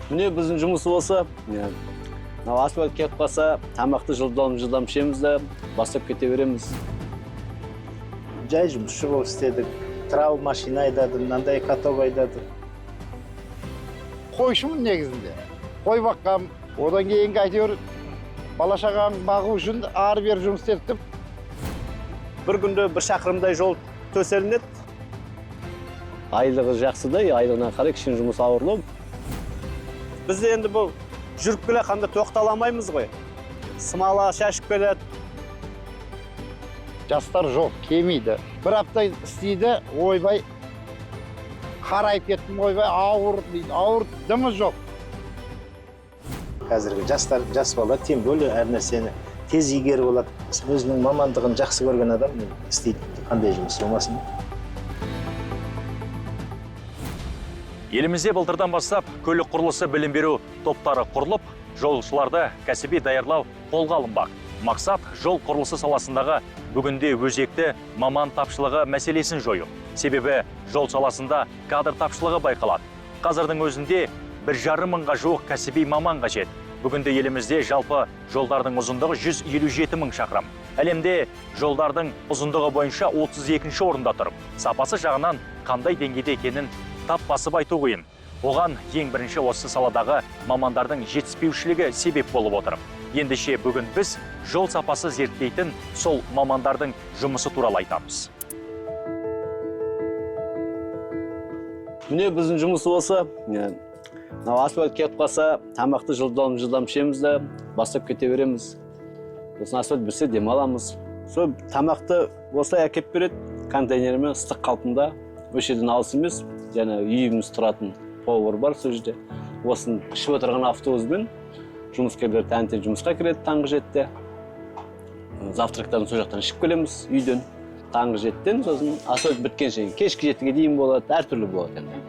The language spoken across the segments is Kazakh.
Міне біздің жұмысы болса, асфальт кетіп қалса, тамақты жылдам ішеміз де, бастап кете береміз. Жай жұмысшы болып істедік. Трал машина айдадым, мынандай каток айдадым. Қойшымын негізінде. Қой баққам, одан кейінгі әйтеуір бала-шағаны бағу үшін ары-бері жұмыс істедік. Бір күнде бір шақырымдай жол төселінеді. Айлығы жақсыдай, айлығына қарай кішкене жұмыс ауырлау. Бізде енді бұл жүріп келе қанда тоқталамаймыз ғой. Смала шашып келеді. Жастар жоқ, келмейді. Бір апта істейді, ойбай, қарайып кеттім, ойбай, ауыр дейді, ауыр дымы жоқ. Қазіргі жастар, жас бала тем более әр нәрсені тез игеріп болады. Өзінің мамандығын жақсы көрген адам істейді, қандай жұмыс болмасын. Елімізде былтырдан бастап көлік құрылысы білім беру топтары құрылып, жолшыларды кәсіби даярлау қолға алынбақ. Мақсат жол құрылысы саласындағы бүгінде өзекті маман тапшылығы мәселесін жою. Себебі жол саласында кадр тапшылығы байқалады. Қазірдің өзінде 1,5 мыңға жуық кәсіби маман қажет. Бүгінде елімізде жалпы жолдардың ұзындығы 157 мың шақырым. Әлемде жолдардың ұзындығы бойынша 32-ші орында тұрып, сапасы жағынан қандай деңгейде екенін тап басып айту қиын. Оған ең бірінші осы саладағы мамандардың жетіспеушілігі себеп болып отыр. Ендеше бүгін біз жол сапасы зерттейтін сол мамандардың жұмысы туралы айтамыз. Міне біздің жұмысы болса, асфальт кетіп қалса, тамақты жылдам ішеміз де, бастап кете береміз. Сосын асфальт бітсе демаламыз. Сол тамақты осылай әкеп береді, контейнермен ыстық қалпында, осы жерден алыс емес, және үйіміз тұратын повар бар сол жерде. Осын ішіп отырған автобуспен жұмыскерлер таңертең жұмысқа кіреді таңғы 7-те. Завтрактарын сол жақтан ішіп келеміз үйден. Таңғы 7-тен сосын асфальт біткенше кешкі 7-ге дейін болады, әртүрлі болады енді.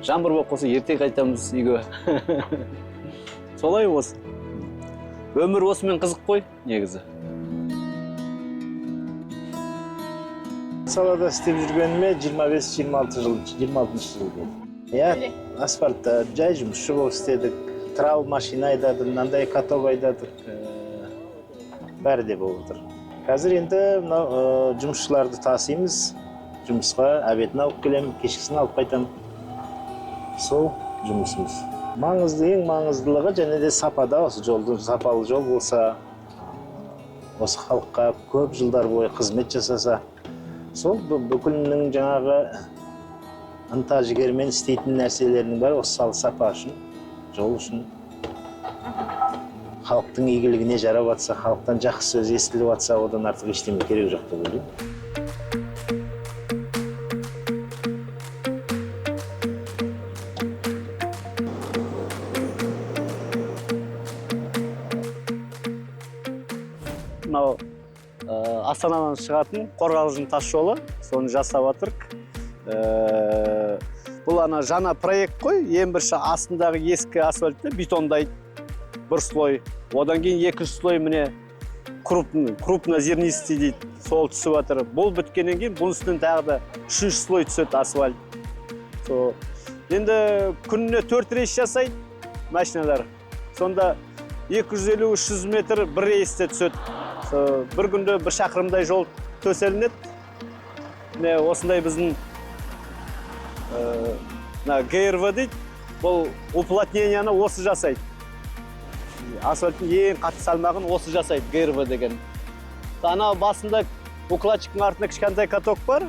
Жаңбыр болып қалса ерте қайтамыз үйге. Солай осы. Өмір осымен қызық қой, негізі. Салада істеп жүргеніме 25-26 жыл, 26 жыл болды. Асфальтта жай жұмысшы болып істедік. Трал машина айдадым, мынандай каток айдадық. Бәрі де болып отыр. Қазір енді жұмысшыларды тасимыз. Жұмысқа обедін алып келем, кешкісін алып қайтам. Сол жұмысымыз. Ең маңыздылығы және де сапада, осы жолдың сапалы жол болса, осы халыққа көп жылдар бойы қызмет жасаса, сол бүкілінің жаңағы ынта жігермен істейтін нәрселерінің бәрі осы сапа үшін, жол үшін. Халықтың игілігіне жарап жатса, халықтан жақсы сөз естіліп жатса, одан артық ештеңе керек жоқ деп ойлаймын. Мынау Астанадан шығатын Қорғалжын тас жолы, соны жасап жатырық. Бұл жаңа проект қой, ең бірінші астындағы ескі асфальтты бетондайды бір слой. Одан кейін екінші слой міне крупнозернистый дейді, сол түсіп жатыр. Бұл біткеннен кейін бұл үстінен тағы да үшінші слой түседі асфальт. Енді күніне 4 рейс жасайды машиналар. Сонда 250-300 метр бір рейсте түседі. Бір күнде бір шақырымдай жол төселінеді. Осындай біздің ГРВ дейді, бұл уплотненияны осы жасайды. Асфальттың ең қатты салмағын осы жасайды, ГРВ деген. Ана басында укладчиктің артында кішкентай каток бар,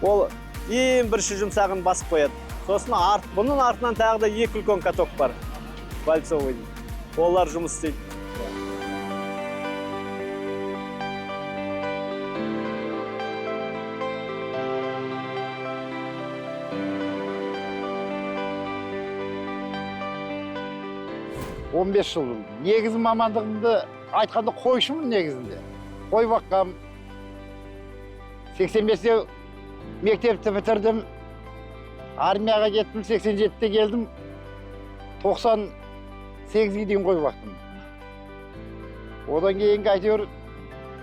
ол ең бірінші жұмсағын басып қояды. Сосын бұның артынан тағы да 2 үлкен каток бар, вальцовый. Олар жұмыс істейді. 15 жыл. Негізі мамандығымды айтқанда қойшымын негізінде. Қой баққам. 85-те мектепті бітірдім. Армияға кеттім, 87-те келдім. 98-ге дейін қой бақтым. Одан кейінгі әйтеуір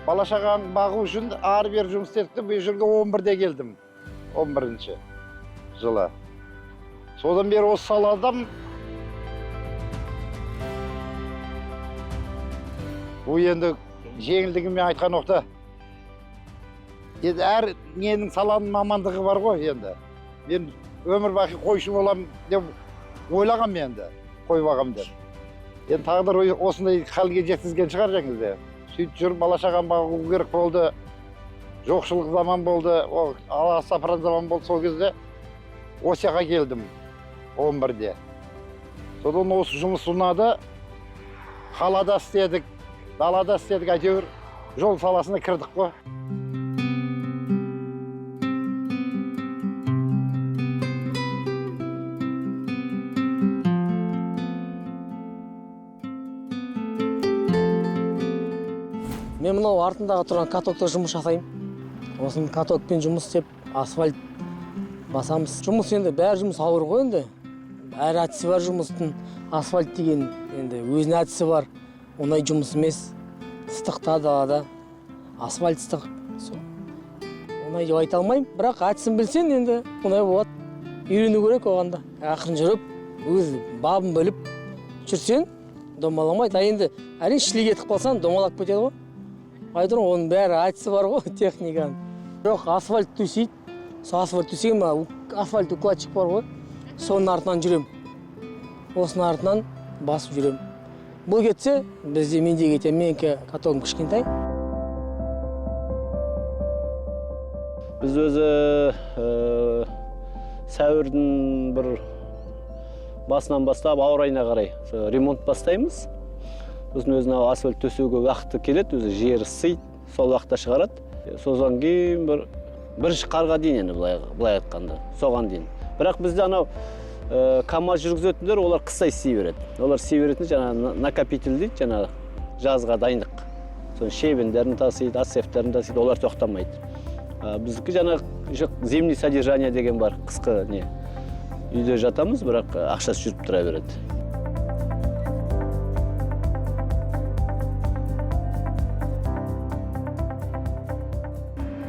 бала-шағаны бағу үшін ары-бері жұмыс істедік. Бұл жерге 11-де келдім. 11-ші жылы. Содан бері осы саладам. Бұл енді жеңілдігімен айтқан оқты. Енді әр ненің саланың мамандығы бар ғой енді. Мен өмір бақи қойшы болам деп ойлағам енді, қойып ағам деп. Енді тағдыр осындай халге жеткізген шығар жаңызде. Сөйтіп жүріп бала шағам бағу керек болды. Жоқшылық заман болды, аласапыран заман болды сол кезде. Осы жаққа келдім 11-де. Содан осы жұмыс ұнады. Қалада істедік, далада істедік, әйтеуір жол саласына кірдік қой. Мен мынау артындағы тұрған катокта жұмыс жасаймын. Осының катокпен жұмыс істеп, асфальт басамыз. Жұмыс енді бәрі жұмыс ауыр ғой енді. Әр әдісі бар жұмыстың. Асфальт деген енді өзінің әдісі бар. Оңай жұмыс емес. Ыстықта далада. Асфальт ыстық. Оңай деп айта алмаймын, бірақ әдісін білсең енді оңай болады. Үйрену керек оғанда. Ақырын жүріп, өз бабын біліп жүрсең, домаламайды. Енді әрине шілік етіп қалсаң, домалап кетеді ғой. Айтырым, оның бәрі әдісі бар ғой, техниканың. Жоқ, асфальт төсейді. Сол асфальт төсеген, асфальт укладчик бар ғой. Соның артынан жүрем. Осының артынан басып жүрем. Бұл кетсе, бізде менде кетем, менікі катогым кішкентай. Біз өзі сәуірдің бір басынан бастап ауыр айына қарай ремонт бастаймыз. Біздің өзіне асфальт төсеуге уақыты келеді, өзі жері сыйды, сол уақытта шығарады. Содан кейін бірінші қарға дейін, былай айтқанда, соған дейін. Бірақ бізде анау КамАЗ жүргізетіндер, олар қыстай сей береді. Олар сей беретін жаңа накопитель дейді, жаңа жазға дайындық. Соның шебендерін тасиды, отсевтерін тасиды, олар тоқтамайды. Біздікі жаңа зимний содержание деген бар, қысқы не. Үйде жатамыз, бірақ ақшасы жүріп тұра береді.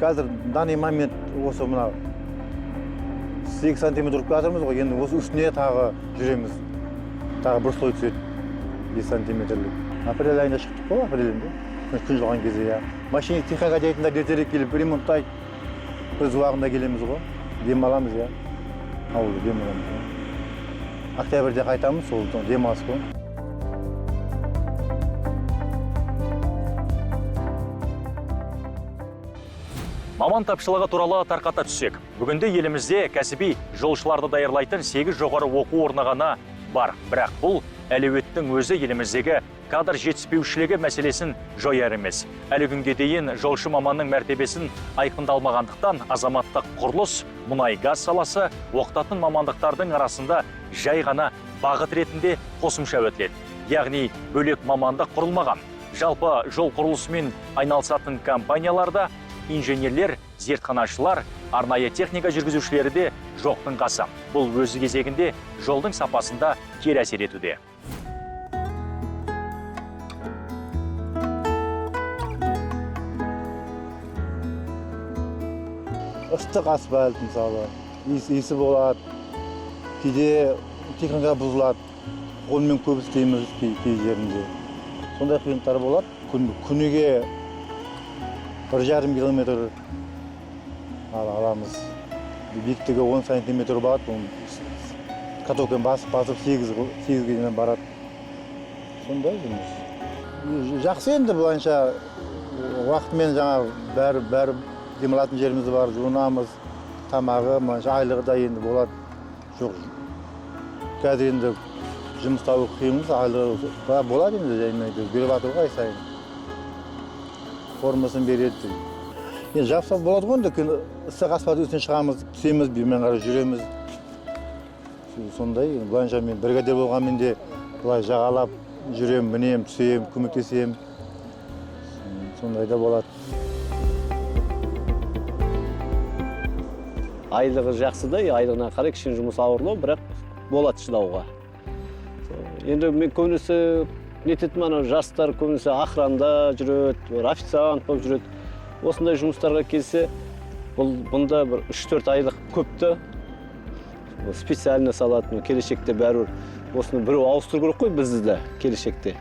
Қазір данный момент осы мына 8 сантиметр ұрып жатырмыз ғой, енді осы үстіне тағы жүреміз. Тағы бір слой түседі, 5 сантиметрлік. Апрель айында шықтық қой, апрелінде. Күн жылған кезде, я. Машина техника дейтіндер ертерек келіп ремонттайды. Біз уақытында келеміз ғой, демаламыз, я. Ауылда демаламыз. Октябрьде қайтамыз, сол демалыс қой. Маман тапшылығы туралы тарқата түссек. Бүгінде елімізде кәсіби жолшыларды даярлайтын 8 жоғары оқу орны ғана бар. Бірақ бұл әлеуеттің өзі еліміздегі кадр жетіспеушілігі мәселесін жояр емес. Әлі күнге дейін жолшы маманның мәртебесін айқындалмағандықтан азаматтық құрылыс, мұнай газ саласы оқытатын мамандықтардың арасында жай ғана бағыт ретінде қосымша өтіледі. Яғни бөлек мамандық құрылмаған. Жалпы жол құрылысымен айналысатын компанияларда инженерлер, зертханашылар, арнайы техника жүргізушілері де жоқтың қасы. Бұл өзі кезегінде жолдың сапасында кері әсер етуде. Ыстық асфальт мысалы, иісі болады, кейде техника бұзылады, қолмен көп істейміз кей жерінде. Сондай қиындықтар болады. Күніге 1,5 километр аламыз. Биіктігі 10 сантиметр болады, катокпен басып 8-ге дейін барады. Сондай жұмыс. Жақсы енді бұлайынша уақытымен жаңа бәрі демалатын жеріміз бар, жуынамыз, тамағы, айлығы да енді болады. Жоқ. Қазір енді жұмыс табу қиынбыз, айлығы болады енді жайнайды, беріп жатыр ғой ай сайын. Формасын береді. Енді жапсақ болады ғой, енді ыстық асфальт үстіне шығамыз, түсеміз, бүймен қарай жүреміз. Сондай, бұлайынша мен бригадир болғанмен де бұлай жағалап жүрем, мінем, түсем, көмектесем. Сондай да болады. Айлығы жақсы да, айлығына қарай кішкене жұмыс ауырлау, бірақ болады шыдауға. Енді мен көбінесе нететін жастар көбінесе охранда жүреді, официант болып жүреді. Осындай жұмыстарға келсе, бұнда бір 3-4 айлық көпті специально салатын, келешекте бәрі осыны біреу ауыстыру керек қой бізді де келешекте.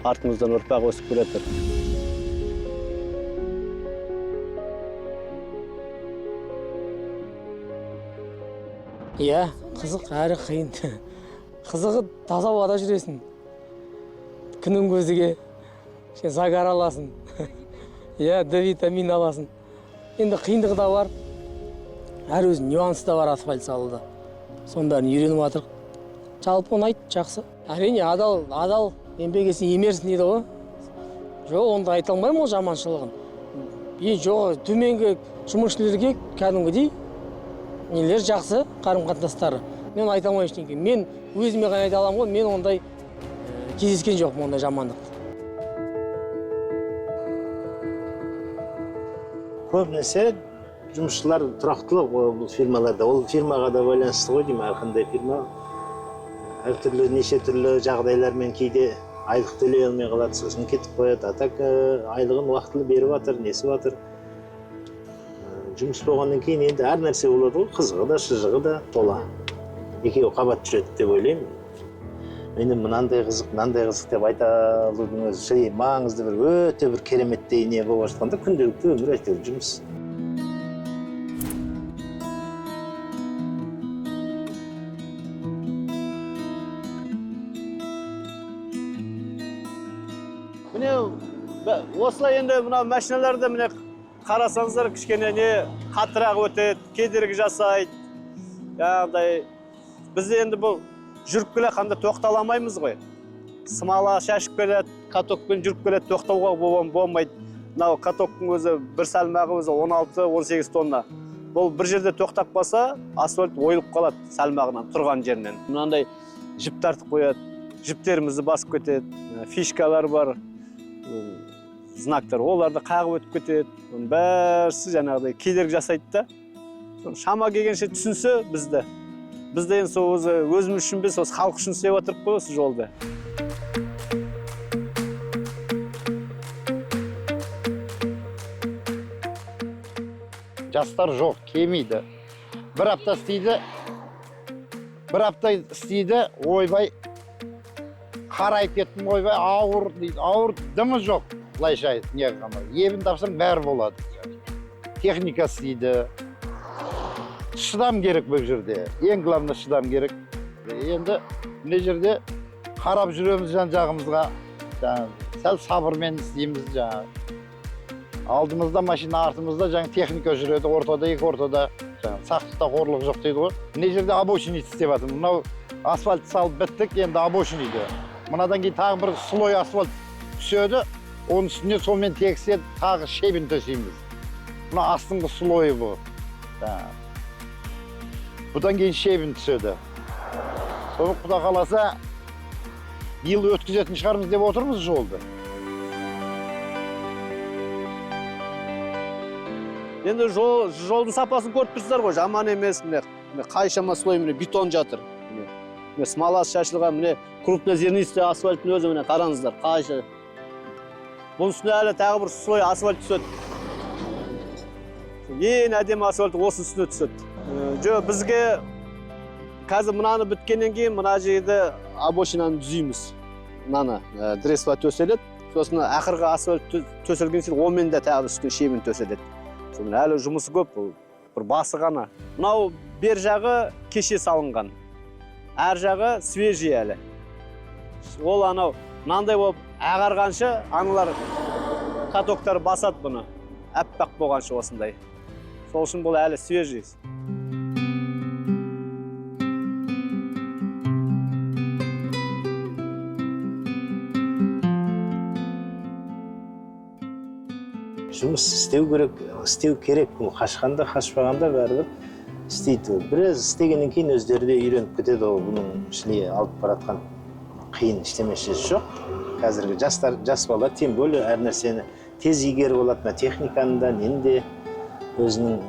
артымыздан ұрпақ өсіп келе жатыр. Иә, қызық әрі қиын. Қызығы таза ауада жүресің. Күннің көзіге загар аласың. Иә, Д витамин аласың. Енді қиындығы да бар. Әр өзінің нюансы да бар асфальт салуда. Соның бәрін үйреніп жатыр. Жалпы ұнайды, жақсы. Әрине, адал еңбек етсең емерсің дейді ғой. Жоқ, онда айта алмаймын ол жаманшылығын. Жоқ, төменгі жұмысшыларға кәдімгідей нелер жақсы, қарым-қатынастары. Мен айта алмаймын ештеңе. Мен өзіме ғана айта аламын ғой, мен ондай кездескен жоқпын ондай жамандықты. Көбінесе жұмысшылар тұрақтылық бұл фирмаларда. Ол фирмаға да байланысты ғой деймін, әрқандай фирма. Әртүрлі неше түрлі жағдайлармен кейде айлық төлей алмай қалады, сосын кетіп қояды. Так айлығын уақытылы беріп жатыр, несі жатыр. Жұмыс болғаннан кейін енді әр нәрсе болады ғой, қызығы да, шыжығы да тола. Екеуі қабат жүреді деп ойлаймын. Мені мынандай қызық деп айта алудың өзі маңызды өте бір кереметтей не болып жатқанда күнделікті өмір әйтеуір жұмыс. Міне осылай енді мына машиналарды міне қарасаңыздар кішкене не қатырақ өтеді, кедергі жасайды. Яғдай бізде енді бұл жүріп келе қанда тоқталамаймыз ғой. Смала шашып келеді, катокпен жүріп келеді, тоқтауға болмайды. Мынау катоктың өзі бір салмағы өзі 16-18 тонна. Бұл бір жерде тоқтап қалса, асфальт ойылып қалады салмағынан, тұрған жерінен. Мынандай жіп тартып қояды, жіптерімізді басып кетеді, фишкалар бар, знактар, оларды қағып өтіп кетеді. Бәрісі жаңағыдай кедергі жасайды да. Шама келгенше түсінсе бізді енді сол өзіміз үшін біз, осы халық үшін істеп отырып қой осы жолды. Жастар жоқ, келмейді. Бір апта істейді, ойбай, қарайып кеттім, ойбай, ауыр дейді. Ауыр дымы жоқ, былайша не қамыр. Ебін тапсаң бәрі болады. Техника істейді. Шыдам керек бұл жерде. Ең главный шыдам керек. Енді мына жерде қарап жүреміз жан-жағымызға. Сәл сабырмен істейміз жаңағы. Алдымызда машина, артымызда жаңа техника жүреді, ортада, екі ортада. Сақтықта қорлық жоқ дейді ғой. Мына жерде обочина істеп жатыр. Мынау асфальт салып біттік, енді обочина дейді. Мынадан кейін тағы бір слой асфальт түседі. Оның үстіне сонымен тексет тағы шебін төсейміз. Мына астыңғы слойы бұл. Бұдан кейін шебін түседі. Соны құда қаласа, ел өткізетін шығармыз деп отырмыз жолды. Енді жолдың сапасын көріп тұрсыздар ғой, жаман емес. Қайшама слой бетон жатыр. Смаласы шашылған, крупнозернистый асфальттың өзі қараңыздар, қайшы. Бұның үстіне әлі тағы бір слой асфальт түседі. Ең әдемі асфальт осы үстіне түседі. Жо, бізге қазір мынаны біткеннен кейін мына жерді обочинаны түзейміз. Мынаны дресло төселеді. Сосын ақырғы асфальт төселген сен онмен де тағы үстіне шебін төселеді. Сосын әлі жұмысы көп, бір басы ғана. Мынау бер жағы кеше салынған. Әр жағы свежий әлі. Ол анау мынандай болып ағарғанша аналар катоктар басады бұны. Әппақ болғанша осындай. Сол үшін бұл әлі свежий. Жұмыс істеу керек. Бұл қашқанда, қашпағанда бәрібір істейді. Біраз істегеннен кейін өздері де үйреніп кетеді. Бұның ішіне алып баратқан қиын іштемесі жоқ. Қазіргі жас бала, тем более әр нәрсені тез игеріп алады. Техниканы да, нені өзінің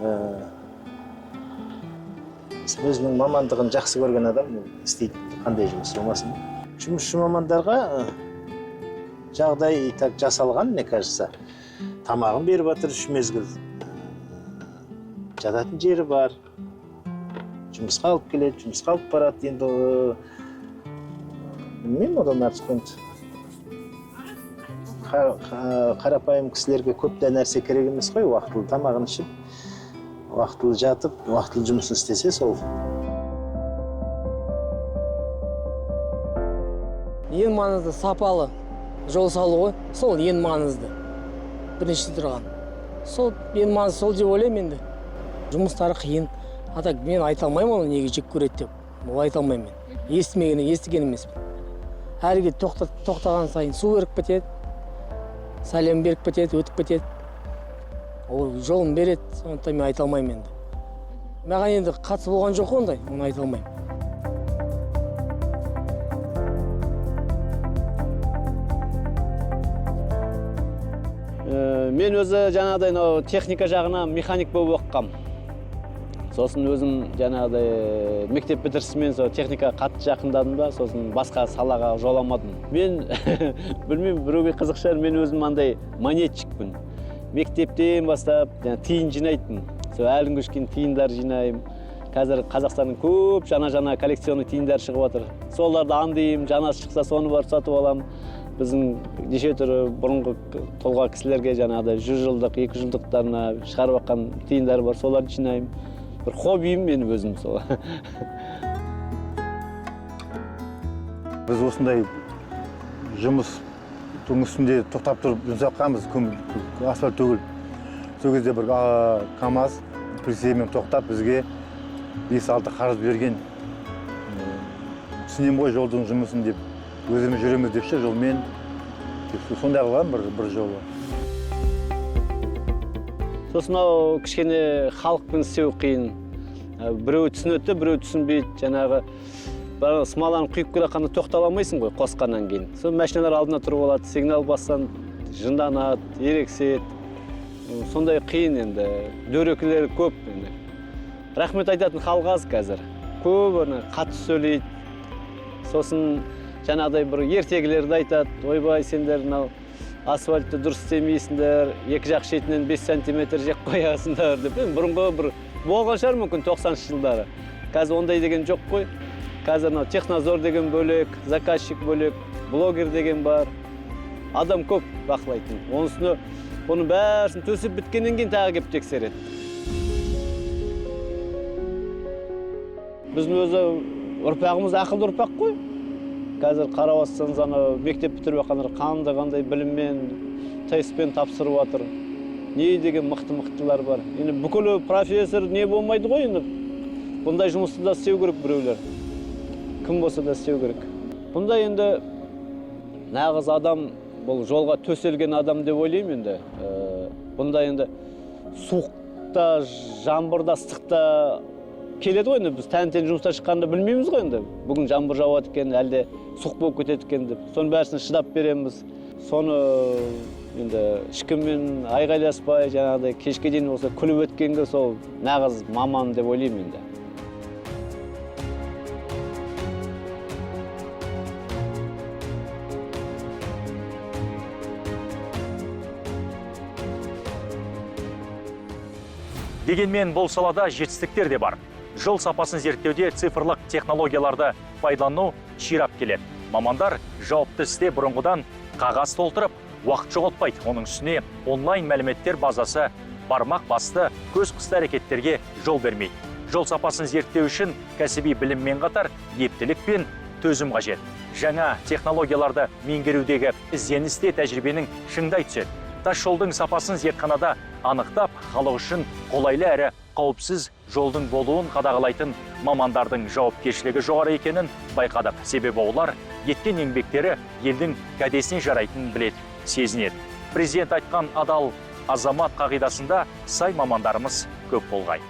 мамандығын жақсы көрген адам істейді, қандай жұмыс болмасын. Жұмысшы мамандарға жағдай жасалған, мне кажется. Тамағын беріп жатыр, 3 мезгіл. Жататын жері бар. Жұмысқа алып келеді, жұмысқа алып барады. Енді білмеймін, одан артық енді. қарапайым кісілерге көп та нәрсе керек емес қой, уақытылы тамағын ішіп, уақытылы жатып, уақытылы жұмысын істесе сол. Ең маңызды сапалы жол салу ғой, сол ең маңызды. Бірінші тұрған. Сол ең маңызды сол деп ойлаймын енді. Жұмыстары қиын. Ата мен айта алмаймын оны неге жек көреді деп. Ол айта алмаймын мен. Естіген емеспін. Әрге тоқтаған сайын су беріп кетеді, сәлем беріп кетеді, өтіп кетеді. Ол жолын береді, сондықтан мен айта алмаймын енді. Маған енді қатысы болған жоқ ондай, оны айта алмаймын. Мен өзі жаңағыдай техника жағына механик болып оқығам. Сосын өзім жаңағыдай мектеп бітірісімен техника қатты жақындадым да, сосын басқа салаға жоламадым. Мен білмеймін, біреуге қызық шығар, мен өзім андай монетчикпін. Мектептен бастап тиын жинайтын. Әлі күнге шейін тиындар жинаймын. Қазір Қазақстанның көп жаңа коллекционный тиындар шығып жатыр. Соларды аңдимын, жанасы шықса соны барып сатып аламын. Біздің неше түрі бұрынғы тұлға кісілерге жаңағыдай 100 жылдық, 200 жылдықтарына шығарып жатқан тиындар бар, соларды жинаймын. Бір хоббиім менің өзім сол. Біз осындай жұмыстың үстінде тоқтап тұрып жұмсаққанбыз, асфальт төгіл. Сол кезде бір КАМАЗ прицелмен тоқтап бізге 5-6 қарыз берген. Түсінем ғой жолдың жұмысын деп, өзіміз жүреміз деп ше, жолмен. Сондай қылған бір жолы. Сосын кішкене халықпен істеу қиын. Біреу түсінеді, біреу түсінбейді. Жаңағы смаланы құйып келе қана тоқтала алмайсың ғой қосқаннан кейін. Сол машиналар алдына тұрып алады, сигнал бассан жынданады, ерекседі. Сондай қиын енді. Дөрекілері көп енді. Рахмет айтатын халық аз қазір. Көп қатты сөйлейді. Сосын жаңағыдай бір ертегілерді айтады. Ойбай, сендер асфальтты дұрыс істемейсіңдер, екі жақ шетінен 5 сантиметр жек қоясыңдар деп. Бұрынғы бір болған шығар мүмкін 90-шы жылдары. Қазір ондай деген жоқ қой. Қазір технозор деген бөлек, заказчик бөлек, блогер деген бар. Адам көп бақылайтын. Оның бәрісін төсіп біткеннен кейін тағы кеп тексереді. Біздің өзі ұрпағымыз ақылды ұрпақ қой. Қазір қарап отырсаңыз, мектеп бітіріп жатқандар қандай біліммен, тестпен тапсырып жатыр. Не деген мықты-мықтылар бар. Енді бүкіл профессор не болмайды ғой енді. Бұндай жұмысты да істеу керек біреулер. Кім болса да істеу керек. Бұндай енді нағыз адам, бұл жолға төселген адам деп ойлаймын енді. Бұндай енді суықта, жаңбырда, ыстықта келеді ғой енді, біз тән-тен жұмыста шыққанда білмейміз ғой енді. Бүгін жаңбыр жауады екен, әлде суық болып кетеді екен деп. Соның бәрісін шыдап береміз. Соны енді ешкіммен айғайласпай, жаңағыдай кешке дейін болса күліп өткенге сол нағыз маман деп ойлаймын енді. Дегенмен бұл салада жетістіктер де бар. Жол сапасын зерттеуде цифрлық технологияларды пайдалану ширап келеді. Мамандар жауапты істе бұрынғыдан қағаз толтырып, уақыт жоғалтпайды. Оның үстіне онлайн мәліметтер базасы бармақ басты көз қысты әрекеттерге жол бермейді. Жол сапасын зерттеу үшін кәсіби біліммен қатар ептілік пен төзім қажет. Жаңа технологияларды меңгерудегі ізденісте тәжірибенің шыңдай түседі. Тас жолдың сапасын зертханада анықтап, халық үшін қолайлы әрі қауіпсіз жолдың болуын қадағалайтын мамандардың жауапкершілігі жоғары екенін байқадық. Себебі олар еткен еңбектері елдің кәдесіне жарайтынын біледі, сезінеді. Президент айтқан адал азамат қағидасында сай мамандарымыз көп болғай.